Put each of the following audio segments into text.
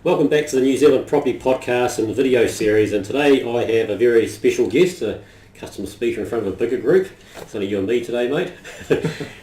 Welcome back to the New Zealand Property Podcast and video series, and today I have a very special guest, a customer speaker in front of a bigger group. It's only you and me today, mate.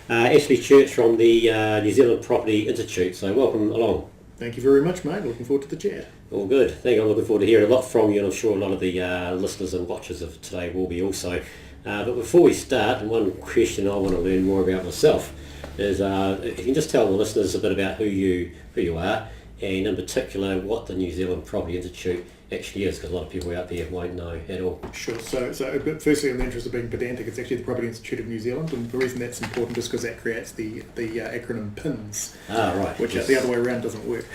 Ashley Church from the New Zealand Property Institute, so welcome along. Thank you very much, mate. Looking forward to the chat. All good. Thank you. I'm looking forward to hearing a lot from you, and I'm sure a lot of the listeners and watchers of today will be also. But before we start, one question I want to learn more about myself is if you can just tell the listeners a bit about who you are, and in particular what the New Zealand Property Institute actually is, because a lot of people out there won't know at all. Sure. So but firstly, in the interest of being pedantic, it's actually the Property Institute of New Zealand, and the reason that's important is because that creates the acronym PINS. Right. Which the other way around doesn't work.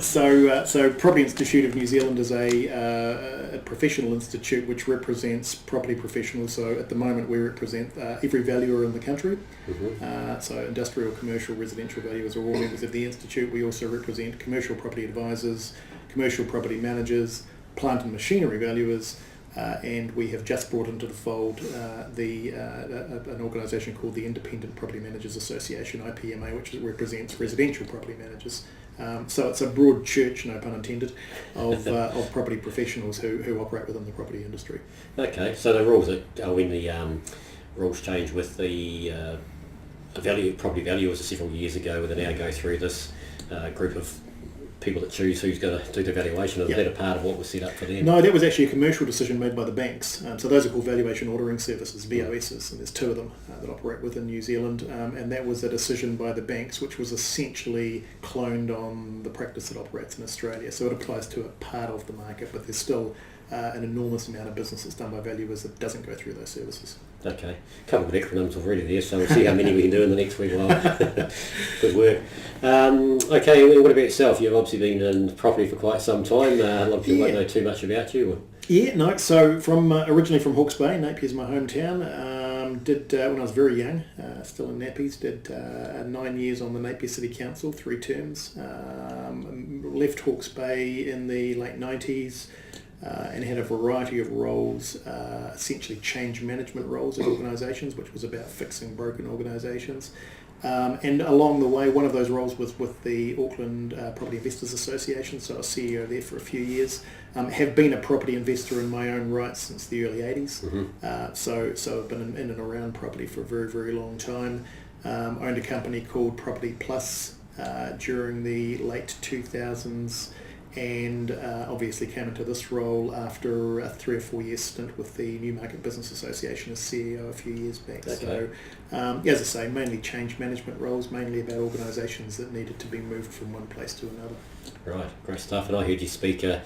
So Property Institute of New Zealand is a professional institute which represents property professionals. So at the moment we represent every valuer in the country. Mm-hmm. So industrial, commercial, residential valuers are all members of the institute. We also represent commercial property advisors, commercial property managers, plant and machinery valuers, and we have just brought into the fold an organisation called the Independent Property Managers Association, IPMA, which represents residential property managers. So it's a broad church, no pun intended, of property professionals who operate within the property industry. Okay, so the rules when the rules changed with the property valuers several years ago, where they now go through this group of people that choose who's going to do the valuation. Is that a part of what was set up for them? No, that was actually a commercial decision made by the banks. So those are called valuation ordering services, VOSs, and there's two of them that operate within New Zealand. And that was a decision by the banks, which was essentially cloned on the practice that operates in Australia. So it applies to a part of the market, but there's still an enormous amount of business that's done by valuers that doesn't go through those services. Okay, a couple of acronyms already there, so we'll see how many we can do in the next week. Well, good work. Okay, what about yourself? You've obviously been in property for quite some time. A lot of people won't know too much about you. So from originally from Hawke's Bay, Napier's my hometown. Did when I was very young, still in nappies, did 9 years on the Napier City Council, 3 terms. Left Hawke's Bay in the late 90s. And had a variety of roles, essentially change management roles in organisations, which was about fixing broken organisations. And along the way, one of those roles was with the Auckland Property Investors Association, so I was CEO there for a few years. Have been a property investor in my own right since the early 80s. Mm-hmm. So I've been in and around property for a very, very long time. Owned a company called Property Plus during the late 2000s. And obviously came into this role after a 3 or 4 year stint with the Newmarket Business Association as CEO a few years back. Okay. So, as I say, mainly change management roles, mainly about organisations that needed to be moved from one place to another. Right, great stuff. And I heard you speak a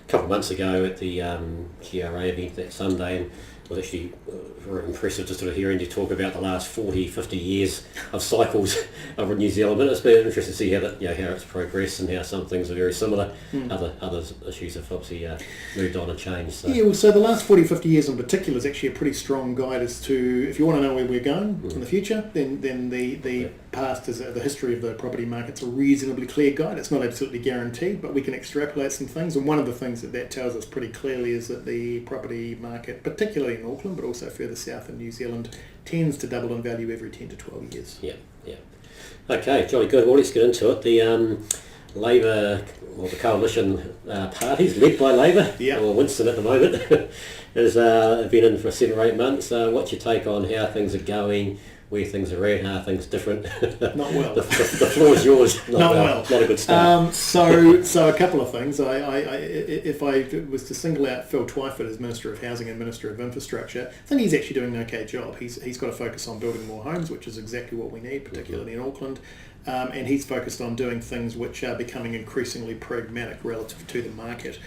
couple of months ago at the GRA event that Sunday, and it was actually very impressive just sort of hearing you talk about the last 40, 50 years of cycles over New Zealand. But it's been interesting to see how that, how it's progressed and how some things are very similar. Other issues have obviously moved on and changed. So. So the last 40, 50 years in particular is actually a pretty strong guide as to, if you want to know where we're going in the future, then the past is the history of the property market's a reasonably clear guide. It's not absolutely guaranteed, but we can extrapolate some things. And one of the things that tells us pretty clearly is that the property market, particularly in Auckland, but also further south in New Zealand, tends to double in value every 10 to 12 years. Yeah. Okay, jolly good. Well, let's get into it. The Labour, or the coalition parties led by Labour, or Winston at the moment, has been in for 7 or 8 months. What's your take on how things are going, where things are at, how things are different? Not well. The floor is yours. Not well. Not a good start. So a couple of things. If I was to single out Phil Twyford as Minister of Housing and Minister of Infrastructure, I think he's actually doing an okay job. He's got to focus on building more homes, which is exactly what we need, particularly in Auckland. And he's focused on doing things which are becoming increasingly pragmatic relative to the market.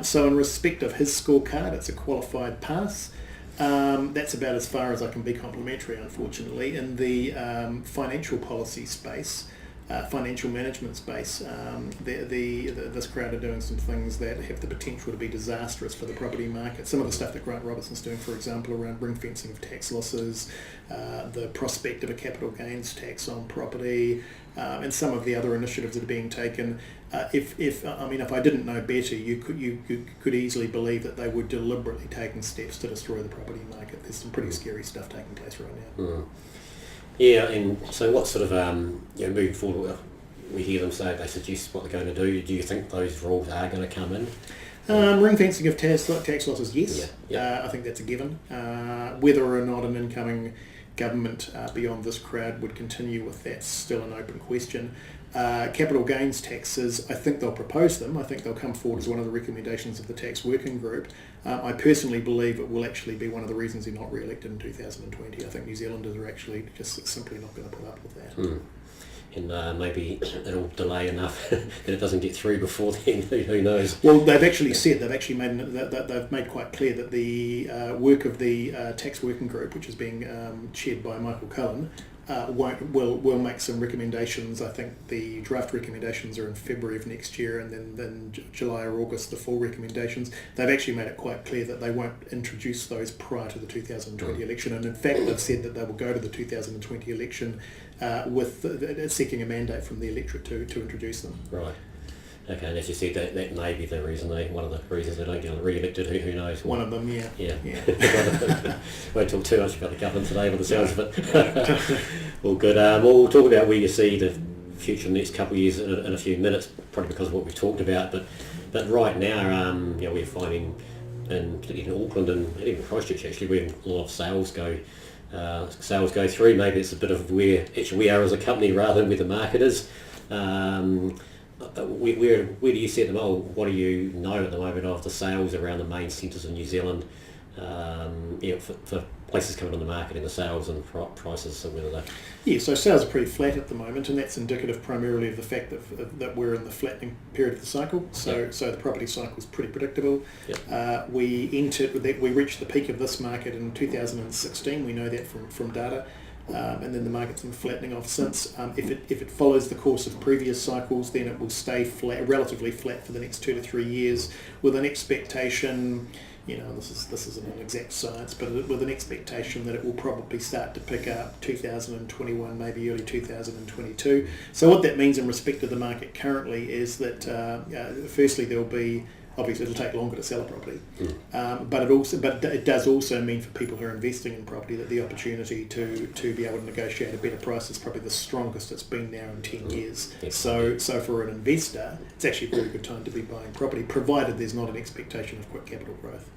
So in respect of his scorecard, it's a qualified pass. That's about as far as I can be complimentary, unfortunately. In the financial policy space, financial management space, this crowd are doing some things that have the potential to be disastrous for the property market. Some of the stuff that Grant Robertson's doing, for example, around ring fencing of tax losses, the prospect of a capital gains tax on property, and some of the other initiatives that are being taken. If I didn't know better, you could easily believe that they were deliberately taking steps to destroy the property market. There's some pretty scary stuff taking place right now. Yeah, and so what sort of moving forward? we hear them say they suggest what they're going to do. Do you think those rules are going to come in? Ring fencing of tax losses, yes. Yeah. I think that's a given. Whether or not an incoming government beyond this crowd would continue with that's still an open question. Capital gains taxes, I think they'll propose them. I think they'll come forward as one of the recommendations of the tax working group. I personally believe it will actually be one of the reasons they're not re-elected in 2020. I think New Zealanders are actually just simply not going to put up with that. And maybe it'll delay enough that it doesn't get through before then. Who knows? Well, they've actually made quite clear that the work of the tax working group, which is being chaired by Michael Cullen, will make some recommendations. I think the draft recommendations are in February of next year, and then July or August the full recommendations. They've actually made it quite clear that they won't introduce those prior to the 2020 election, and in fact they've said that they will go to the 2020 election with seeking a mandate from the electorate to introduce them. Right. Okay, and as you said, that may be the reason one of the reasons they don't get re-elected. Who knows? One of them, yeah. Won't talk too much about the government today, by the sounds of it. Well, good. We'll talk about where you see the future in the next couple of years in a few minutes, probably because of what we've talked about. But right now, we're finding, particularly in Auckland and even Christchurch, actually, where a lot of sales go through. Maybe it's a bit of where actually we are as a company rather than where the market is. Where do you see at the moment? What do you know at the moment of the sales around the main centres in New Zealand? For places coming on the market and the sales and prices, and whether they... Yeah, so sales are pretty flat at the moment, and that's indicative primarily of the fact that we're in the flattening period of the cycle. So the property cycle is pretty predictable. Yep. We reached the peak of this market in 2016. We know that from data. And then the market's been flattening off since. If it follows the course of previous cycles, then it will stay flat, relatively flat for the next 2 to 3 years, with an expectation. This isn't an exact science, but with an expectation that it will probably start to pick up 2021, maybe early 2022. So what that means in respect of the market currently is that firstly there'll be. Obviously, it'll take longer to sell a property, but it does also mean for people who are investing in property that the opportunity to be able to negotiate a better price is probably the strongest it's been now in 10 years. So for an investor, it's actually a very good time to be buying property, provided there's not an expectation of quick capital growth.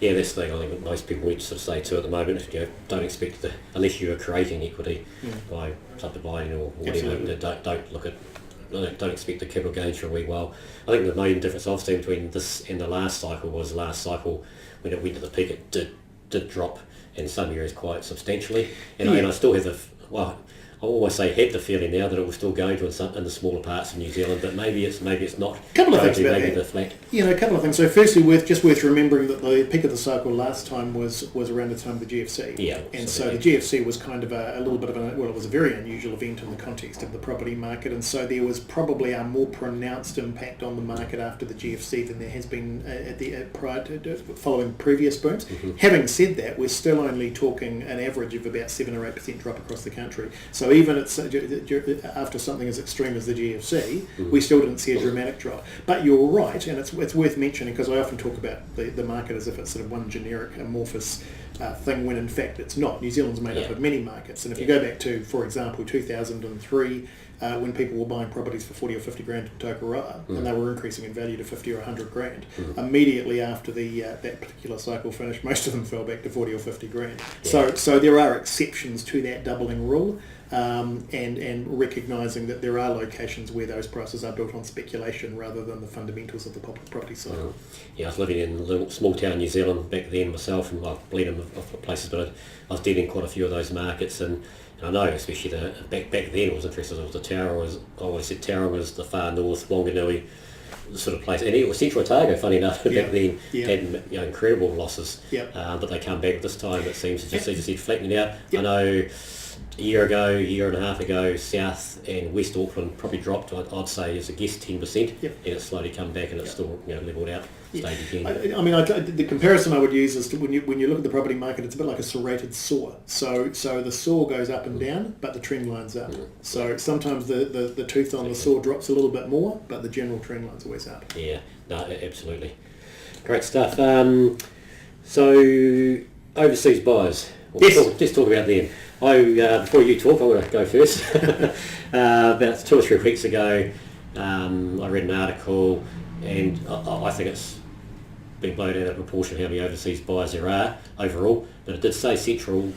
Yeah, that's the thing I think that most people would sort of say too at the moment. Don't expect unless you are creating equity by subdividing or whatever. Don't expect the capital gains for a wee while. I think the main difference I've seen between this and the last cycle was the last cycle when it went to the peak, it did drop in some areas quite substantially. And I still have I always say had the feeling now that it was still going to in the smaller parts of New Zealand, but maybe it's not. A couple of things about maybe that. The flat. A couple of things. So firstly, worth remembering that the peak of the cycle last time was around the time of the GFC. Yeah. And so the GFC was kind of a little bit of it was a very unusual event in the context of the property market, and so there was probably a more pronounced impact on the market after the GFC than there has been prior to following previous booms. Mm-hmm. Having said that, we're still only talking an average of about 7 or 8% drop across the country. So even after something as extreme as the GFC, we still didn't see a dramatic drop. But you're right, and it's worth mentioning because I often talk about the market as if it's sort of one generic amorphous thing, when in fact it's not. New Zealand's made up of many markets, and if you go back to, for example, 2003, when people were buying properties for 40 or 50 grand in Tokoroa, and they were increasing in value to 50 or 100 grand. Immediately after that particular cycle finished, most of them fell back to 40 or 50 grand. So there are exceptions to that doubling rule. And recognising that there are locations where those prices are built on speculation rather than the fundamentals of the property cycle. Yeah, I was living in a little small town New Zealand back then myself, and I've been in places, but I was dealing in quite a few of those markets, and I know especially back then it was interesting. It was the Tauranga, I always said Tauranga was the far north, Wanganui, the sort of place, and it was Central Otago, funny enough, back then had incredible losses, but they come back this time. It seems to just flattening out. I know. A year and a half ago, South and West Auckland probably dropped, I'd say, as a guess, 10%, and it's slowly come back, and it's still levelled out, stayed again. I mean, the comparison I would use is when you look at the property market, it's a bit like a serrated saw. So the saw goes up and down, but the trend line's up. So sometimes the tooth on the saw drops a little bit more, but the general trend line's always up. Yeah, no, absolutely. Great stuff. So overseas buyers. Let's talk about them. Before you talk, I'm going to go first. About 2 or 3 weeks ago, I read an article, and I think it's been blown out of proportion how many overseas buyers there are overall, but it did say central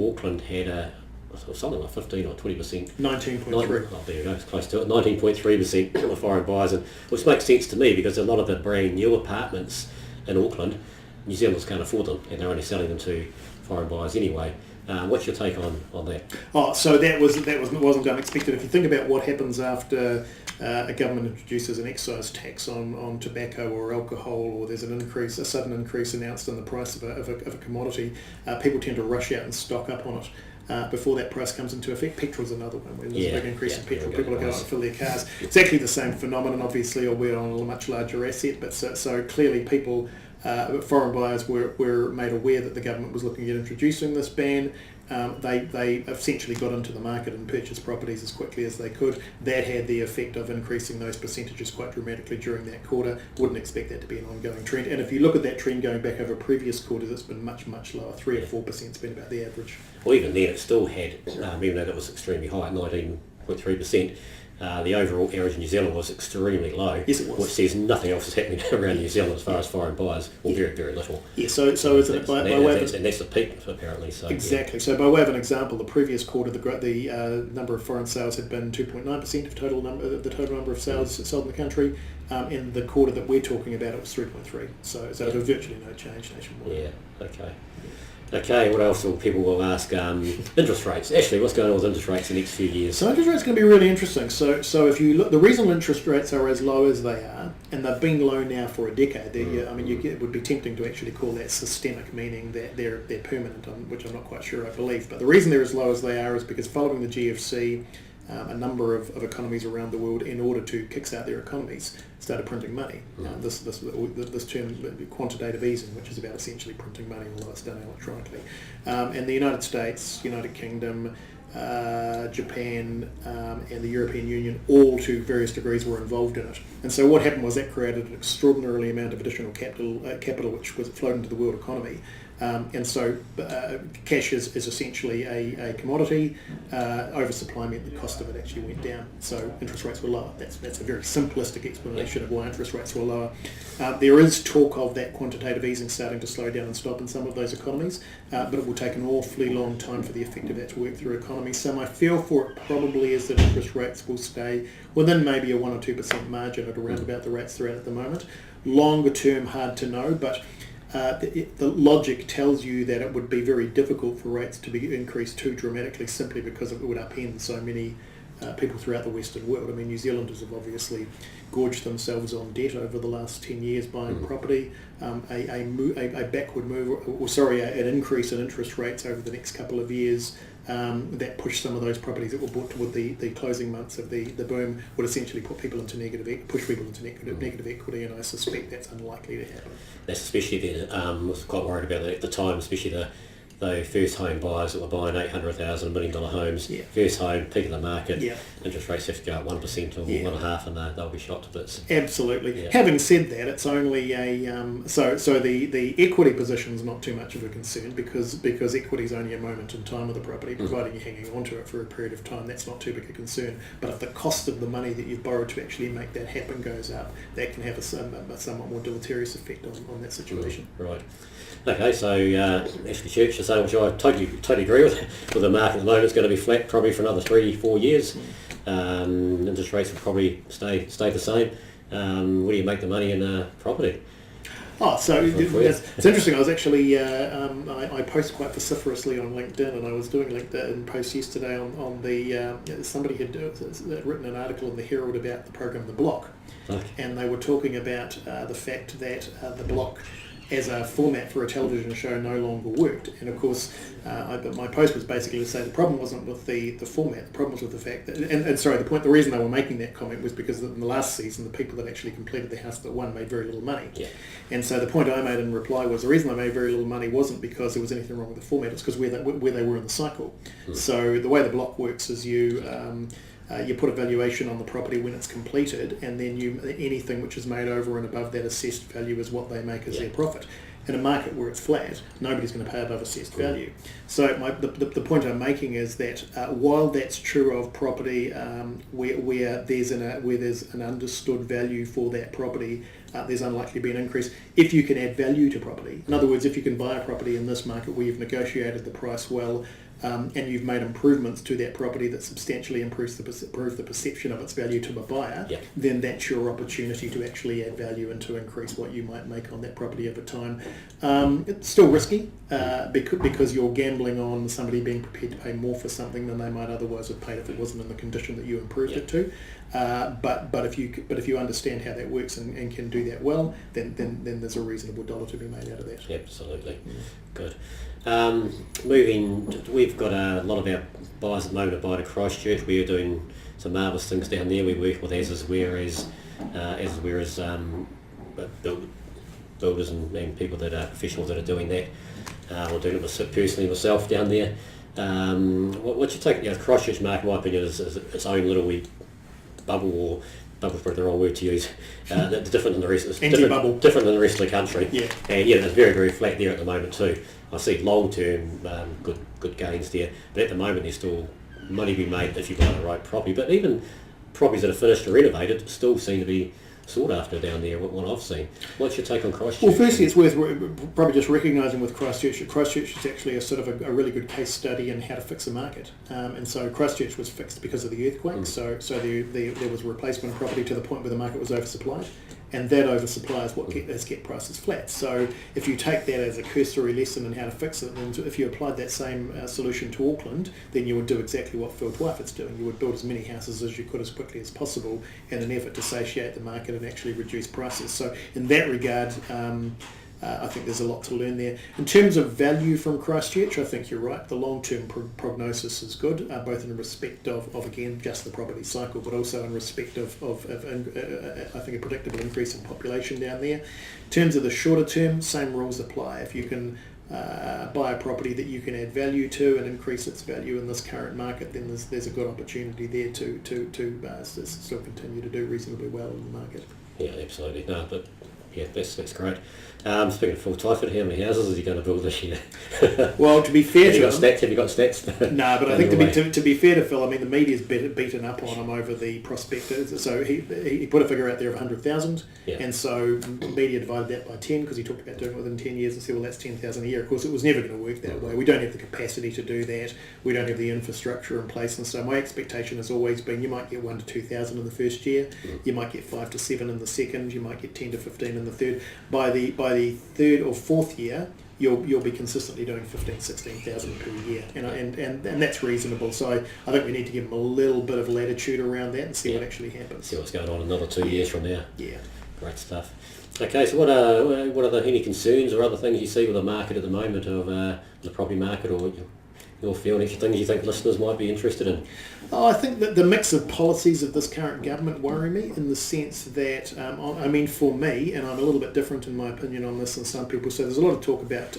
Auckland had something like 15 or 20%. 19.3. Oh, there you go, it's close to it. 19.3% of foreign buyers, and which makes sense to me because a lot of the brand new apartments in Auckland, New Zealanders can't afford them, and they're only selling them to foreign buyers anyway. What's your take on that? Oh, so that wasn't unexpected. If you think about what happens after a government introduces an excise tax on tobacco or alcohol, or there's a sudden increase announced in the price of a commodity, people tend to rush out and stock up on it. Before that price comes into effect. Petrol's another one. When there's a big increase in petrol, people are going out and fill their cars. Exactly the same phenomenon, obviously, albeit on a much larger asset. But so clearly people, foreign buyers were made aware that the government was looking at introducing this ban. They essentially got into the market and purchased properties as quickly as they could. That had the effect of increasing those percentages quite dramatically during that quarter. Wouldn't expect that to be an ongoing trend. And if you look at that trend going back over previous quarters, it's been much, much lower. 3 or 4% has been about the average. Well, even then it still had, even though that was extremely high at 19.3%, the overall average in New Zealand was extremely low. Yes, it was. Which says nothing else is happening around New Zealand as far as foreign buyers, or very, very little. Yeah, so is it by way of... And that's the peak, apparently. So, exactly. Yeah. So by way of an example, the previous quarter, the number of foreign sales had been 2.9% of the total number of sales sold in the country. In the quarter that we're talking about, it was 3.3. So virtually no change nationwide. Yeah, okay. Okay, what else will people will ask? Interest rates. Actually, what's going on with interest rates in the next few years? So interest rates are going to be really interesting. So if you look, the reason interest rates are as low as they are, and they've been low now for a decade, it would be tempting to actually call that systemic, meaning that they're permanent, which I'm not quite sure I believe. But the reason they're as low as they are is because following the GFC, a number of economies around the world, in order to kickstart their economies, started printing money. This term, quantitative easing, which is about essentially printing money, although it's done electronically. And the United States, United Kingdom, Japan, and the European Union, all to various degrees were involved in it. And so what happened was that created an extraordinary amount of additional capital which was flowed into the world economy. And so cash is essentially a commodity. Oversupply meant the cost of it actually went down. So interest rates were lower. That's a very simplistic explanation of why interest rates were lower. There is talk of that quantitative easing starting to slow down and stop in some of those economies, but it will take an awfully long time for the effect of that to work through economies. So my feel for it probably is that interest rates will stay within maybe a 1 or 2% margin at around about the rates they're at the moment. Longer term, hard to know, but the logic tells you that it would be very difficult for rates to be increased too dramatically, simply because it would upend so many people throughout the Western world. I mean, New Zealanders have obviously gorged themselves on debt over the last 10 years buying property. A backward move, an increase in interest rates over the next couple of years that pushed some of those properties that were bought toward the closing months of the boom would essentially push people into negative equity, and I suspect that's unlikely to happen. That's especially then, I was quite worried about that at the time, especially the first home buyers that were buying $800,000, $1 million homes, first home, peak of the market, interest rates have to go up 1% or 1.5%, and they'll be shot to bits. Absolutely. Having said that, it's only so the equity position is not too much of a concern because equity is only a moment in time of the property, providing you're hanging on to it for a period of time. That's not too big a concern. But if the cost of the money that you've borrowed to actually make that happen goes up, that can have a somewhat more deleterious effect on that situation. Right. Okay, so Ashley Church is saying, which I totally agree with the market at the moment, it's going to be flat probably for another 3-4 years. Interest rates will probably stay the same. Where do you make the money in property? Oh, so it's interesting. I was actually I post quite vociferously on LinkedIn, and I was doing LinkedIn posts yesterday on the somebody had written an article in the Herald about the program The Block, and they were talking about the fact that the Block as a format for a television show no longer worked. And of course, my post was basically to say the problem wasn't with the format, the problem was with the fact that, the reason they were making that comment was because in the last season, the people that actually completed the house that won made very little money. Yeah. And so the point I made in reply was the reason they made very little money wasn't because there was anything wrong with the format, it's because where they were in the cycle. So the way the block works is you put a valuation on the property when it's completed, and then anything which is made over and above that assessed value is what they make as their profit. In a market where it's flat, nobody's going to pay above assessed value. So the point I'm making is that while that's true of property where there's an understood value for that property, there's unlikely to be an increase. If you can add value to property, in other words, if you can buy a property in this market where you've negotiated the price well, and you've made improvements to that property that substantially improve the perception of its value to a buyer, then that's your opportunity to actually add value and to increase what you might make on that property over time. It's still risky because you're gambling on somebody being prepared to pay more for something than they might otherwise have paid if it wasn't in the condition that you improved it to. But if you understand how that works and can do that well, then there's a reasonable dollar to be made out of that. Absolutely. Good. We've got a lot of our buyers at the moment are buying at Christchurch. We're doing some marvellous things down there. We work with as builders and people that are professionals that are doing that. We're doing it personally myself down there. What you take? Christchurch market, in my opinion, is its own little wee bubble, or bubble's probably the wrong word to use. That's different than the rest. It's different than the rest of the country. And it's very, very flat there at the moment too. I see long-term good gains there, but at the moment there's still money to be made if you buy the right property. But even properties that are finished or renovated still seem to be sought after down there, what I've seen. What's your take on Christchurch? Well, firstly, it's worth probably just recognising with Christchurch that Christchurch is actually a really good case study in how to fix a market. And so Christchurch was fixed because of the earthquake. So there was replacement property to the point where the market was oversupplied. And that oversupply is what has kept prices flat. So if you take that as a cursory lesson in how to fix it, then if you applied that same solution to Auckland, then you would do exactly what Phil Twyford's doing. You would build as many houses as you could as quickly as possible in an effort to satiate the market and actually reduce prices. So in that regard, I think there's a lot to learn there. In terms of value from Christchurch, I think you're right. The long-term prognosis is good, both in respect of again, just the property cycle, but also in respect of I think, a predictable increase in population down there. In terms of the shorter term, same rules apply. If you can buy a property that you can add value to and increase its value in this current market, then there's a good opportunity there to still continue to do reasonably well in the market. Yeah, absolutely. No, but yeah, that's great. Speaking of Phil Twyford, how many houses is he going to build this year? Well, to be fair to him... Have you got stats? No, but I think to be fair to Phil, I mean, the media's beaten up on him over the prospectus. So he put a figure out there of 100,000, and so media divided that by 10 because he talked about doing it within 10 years and said, well, that's 10,000 a year. Of course, it was never going to work that way. We don't have the capacity to do that. We don't have the infrastructure in place, and so my expectation has always been you might get 1,000 to 2,000 in the first year, you might get 5 to 7 in the second, you might get 10 to 15 in the third. By the third or fourth year, you'll be consistently doing 15,000-16,000 per year, and that's reasonable. So I think we need to give them a little bit of latitude around that and see what actually happens. See what's going on another 2 years from now. Yeah, great stuff. Okay, so what are any concerns or other things you see with the market at the moment of the property market, or your feel, and things you think listeners might be interested in? I think that the mix of policies of this current government worry me in the sense that, I mean, for me, and I'm a little bit different in my opinion on this than some people, so there's a lot of talk about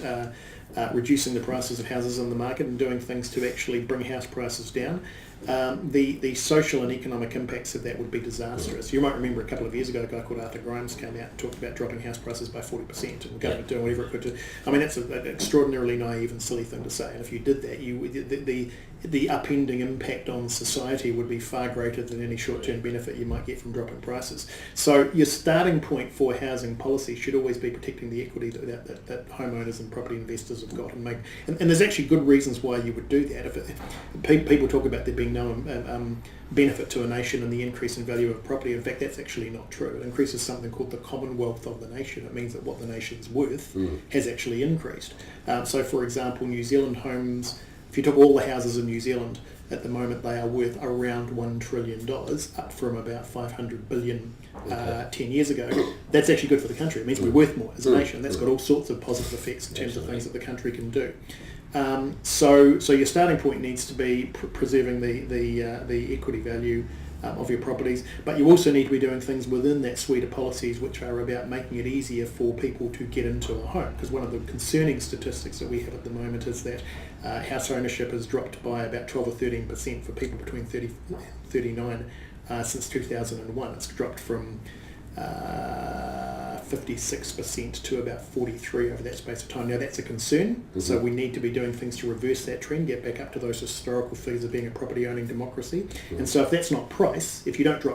reducing the prices of houses on the market and doing things to actually bring house prices down. The social and economic impacts of that would be disastrous. You might remember a couple of years ago, a guy called Arthur Grimes came out and talked about dropping house prices by 40% and the government doing whatever it could to... I mean, that's an extraordinarily naive and silly thing to say. And if you did that, the upending impact on society would be far greater than any short-term benefit you might get from dropping prices. So your starting point for housing policy should always be protecting the equity that homeowners and property investors have got, and there's actually good reasons why you would do that. If people talk about there being no benefit to a nation in the increase in value of property, in fact that's actually not true. It increases something called the commonwealth of the nation. It means that what the nation's worth has actually increased. So for example, New Zealand homes, if you took all the houses in New Zealand at the moment, they are worth around $1 trillion, up from about 500 billion 10 years ago. That's actually good for the country. It means we're worth more as a nation. That's got all sorts of positive effects in terms of things that the country can do. So your starting point needs to be preserving the equity value of your properties, but you also need to be doing things within that suite of policies which are about making it easier for people to get into a home, because one of the concerning statistics that we have at the moment is that house ownership has dropped by about 12 or 13% for people between 30 and 39 since 2001. It's dropped from about 56% to about 43% over that space of time. Now that's a concern, so we need to be doing things to reverse that trend, get back up to those historical figures of being a property owning democracy. And so if that's not price, if you don't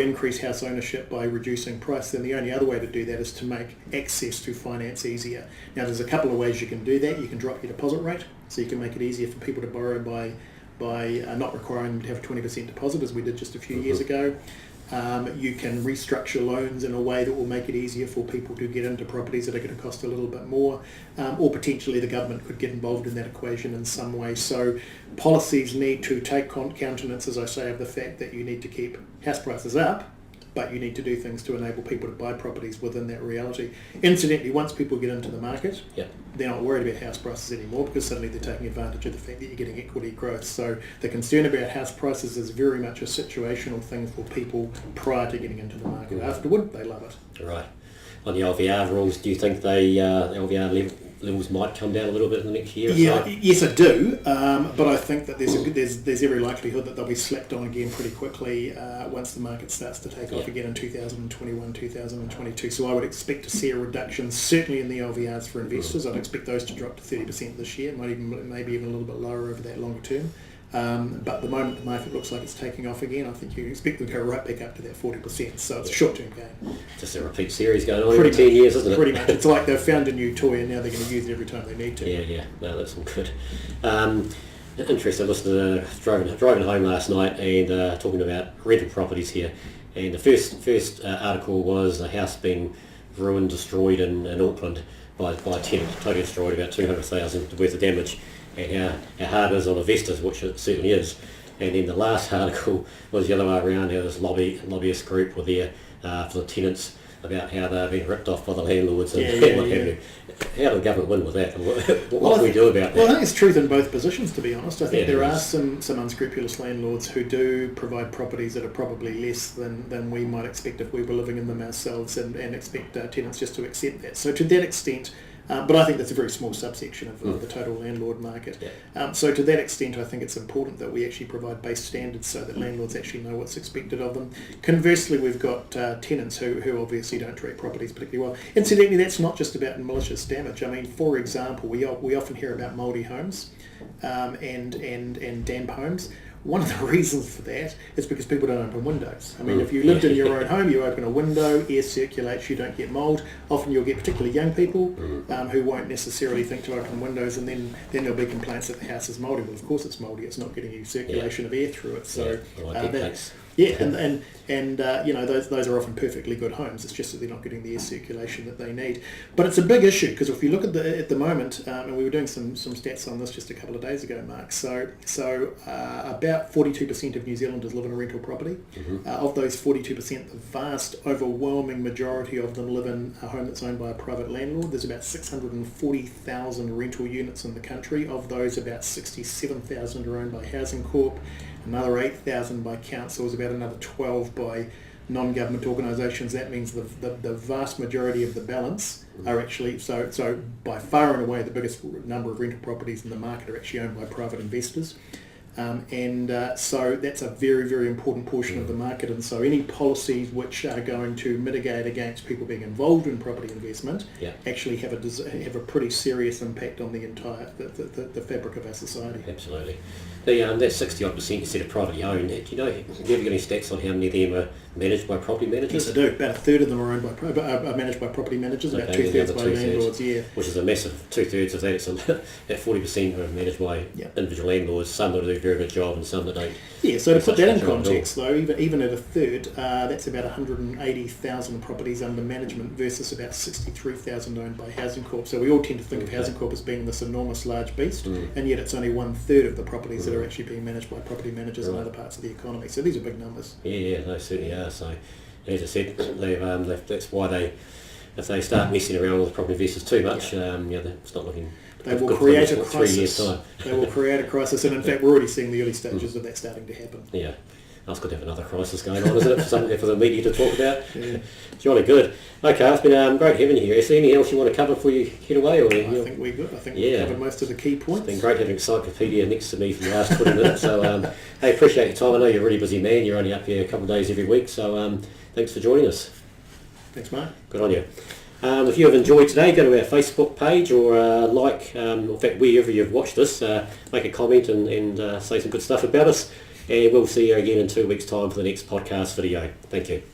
increase house ownership by reducing price, then the only other way to do that is to make access to finance easier. Now there's a couple of ways you can do that. You can drop your deposit rate, so you can make it easier for people to borrow by not requiring them to have a 20% deposit, as we did just a few years ago. You can restructure loans in a way that will make it easier for people to get into properties that are going to cost a little bit more, or potentially the government could get involved in that equation in some way. So policies need to take countenance, as I say, of the fact that you need to keep house prices up, but you need to do things to enable people to buy properties within that reality. Incidentally, once people get into the market, they're not worried about house prices anymore, because suddenly they're taking advantage of the fact that you're getting equity growth. So the concern about house prices is very much a situational thing for people prior to getting into the market. Afterward, they love it. Right. On the LVR rules, do you think the LVR levels might come down a little bit in the next year or so? Yes, I do. But I think that there's every likelihood that they'll be slapped on again pretty quickly once the market starts to take off again in 2021, 2022. So I would expect to see a reduction, certainly in the LVRs for investors. I'd expect those to drop to 30% this year, maybe even a little bit lower over that longer term. But the moment the market looks like it's taking off again, I think you can expect them to go right back up to that 40%. So it's a short-term gain. Just a repeat series going on every 10 years, isn't it? Pretty much. It's like they've found a new toy and now they're going to use it every time they need to. Yeah. No, that's all good. Interesting. I was driving home last night and talking about rental properties here. And the first article was a house being ruined, destroyed in Auckland by a tenant, totally destroyed, about 200,000 worth of damage. And how hard it is on investors, which it certainly is. And then the last article was the other way around, how this lobbyist group were there for the tenants about how they're being ripped off by the landlords and what have you. How do the government win with that? And what do we do about that? Well, I think it's truth in both positions, to be honest. I think there are some unscrupulous landlords who do provide properties that are probably less than we might expect if we were living in them ourselves, and expect tenants just to accept that. So to that extent, but I think that's a very small subsection of the total landlord market. So to that extent, I think it's important that we actually provide base standards so that landlords actually know what's expected of them. Conversely, we've got tenants who obviously don't treat properties particularly well. Incidentally, that's not just about malicious damage. I mean, for example, we often hear about mouldy homes and damp homes. One of the reasons for that is because people don't open windows. I mean, if you lived in your own home, you open a window, air circulates, you don't get mould. Often you'll get particularly young people who won't necessarily think to open windows, and then there'll be complaints that the house is mouldy. Well, of course it's mouldy. It's not getting you circulation of air through it. So those are often perfectly good homes. It's just that they're not getting the air circulation that they need. But it's a big issue, because if you look at the moment, and we were doing some stats on this just a couple of days ago, Mark. So about 42% of New Zealanders live in a rental property. Of those 42%, the vast overwhelming majority of them live in a home that's owned by a private landlord. There's about 640,000 rental units in the country. Of those, about 67,000 are owned by Housing Corp. Another 8,000 by councils, about another 12 by non-government organisations. That means the vast majority of the balance are actually, so by far and away the biggest number of rental properties in the market are actually owned by private investors. So that's a very, very important portion of the market, and so any policies which are going to mitigate against people being involved in property investment actually have a pretty serious impact on the entire the fabric of our society. Absolutely. That 60-odd% you said are privately owned. Do you know, have you ever got any stats on how many of them are managed by property managers? Yes, I do. About a third of them are managed by property managers, about two-thirds by landlords, Which is a massive two-thirds of that. It's that 40% are managed by individual landlords, some that do a very good job and some that don't. Yeah, so to put that in context though, even at a third, that's about 180,000 properties under management versus about 63,000 owned by Housing Corp. So we all tend to think of Housing Corp as being this enormous large beast, and yet it's only 1/3 of the properties that are actually being managed by property managers in other parts of the economy. So these are big numbers. Yeah, they certainly are. So as I said, that's why if they start messing around with property investors too much, it's not looking. They will create a crisis. They will create a crisis, and in fact, we're already seeing the early stages of that starting to happen. Yeah. That's good to have another crisis going on, isn't it, for the media to talk about? Yeah. Jolly good. Okay, it's been great having you here. Is there anything else you want to cover before you head away? Or I think we're good. I think we've covered most of the key points. It's been great having Encyclopedia next to me for the last 20 minutes. So, hey, appreciate your time. I know you're a really busy man. You're only up here a couple of days every week. So, thanks for joining us. Thanks, Mark. Good on you. If you have enjoyed today, go to our Facebook page or in fact, wherever you've watched this, make a comment and say some good stuff about us. And we'll see you again in 2 weeks' time for the next podcast video. Thank you.